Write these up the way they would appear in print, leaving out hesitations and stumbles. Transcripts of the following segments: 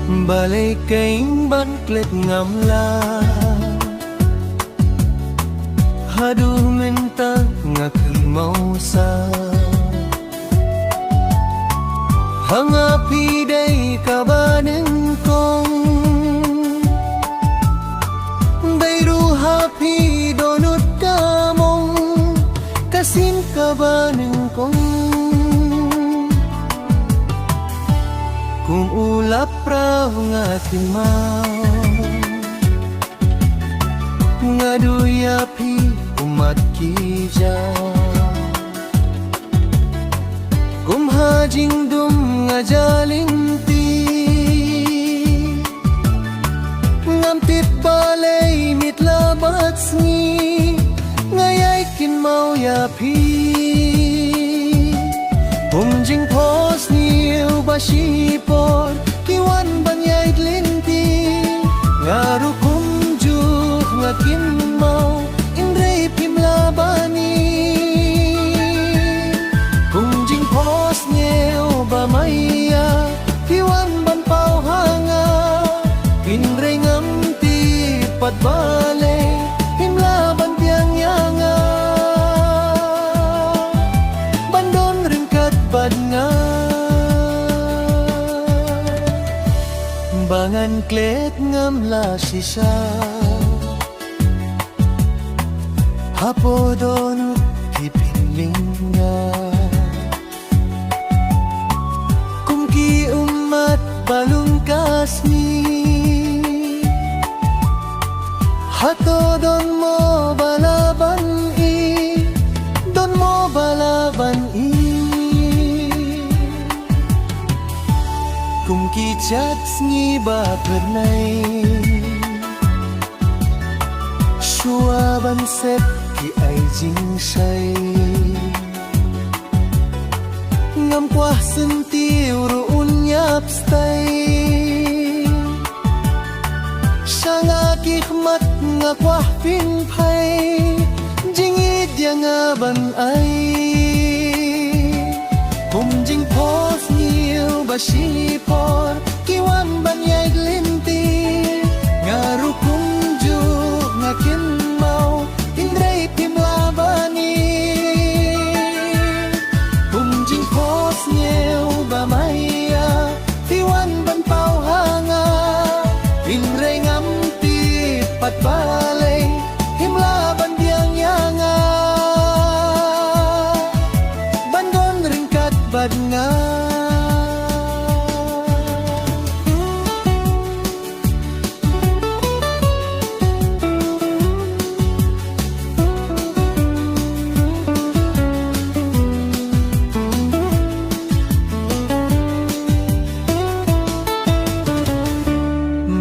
Balay kaing ban klet ngam la Hadu minta ngakil mau sa Hangapi day kabanin kong Bayru hapi donut damong Kasin kabanin kong Kung ulap raw nga timang Nga duyapi umat kija Kung hajing dum nga jalinti Ngamtit balay mitlabat sngi Ngayay kinmaw yapi Umjing pos niyo basipor Kiwan banyay linti Ngaru kumjuk nga kinmaw Indray pimlabani Umjing pos niyo bamaya Kiwan banpaw hanga Indray ngamti patbalay Himlaban tiyang yanga Bandon rin katbad nga Bangan klet ngamla sisa Hapo donut kipinlinga Kumki umat balungkas ni Hato don mo balaban i Don mo balaban i Kung kichats ngi ba pernay Shua bansep ki ay jing say Ngam kwah sentiw ruun yap stay Siya nga kikmat nga kwah pinpay Jingid ya nga ban ay Kumjing pos niyo basipor Kiwan banyay glinti Ngaru kumjuk nga kinmaw Indray pimlabani Kumjing pos niyo bamaya Tiwan banpaw hanga Indray ngamti patbalay Himlaban diyang yanga Bandon rin katbad nga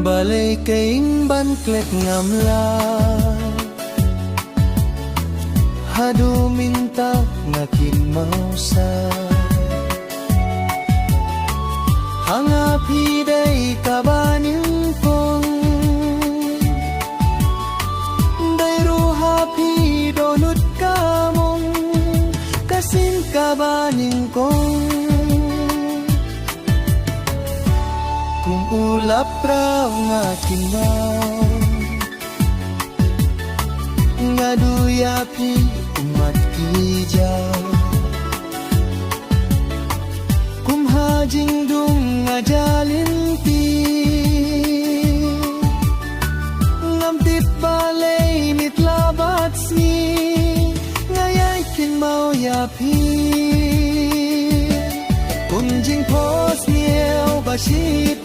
Balay kaing ban klet ngamla Hadu minta nga kinmaw sa Hangapi day kabanin kong Dayru hapi donut kamong Kasin kabanin kong Kung ulap raw nga kinmaw Nga duyapi umat kija Kum hajing dung nga jalinti Ngamtit balay mitlabat sni Ngayay kinmaw yapi Kumjing pos niyo basip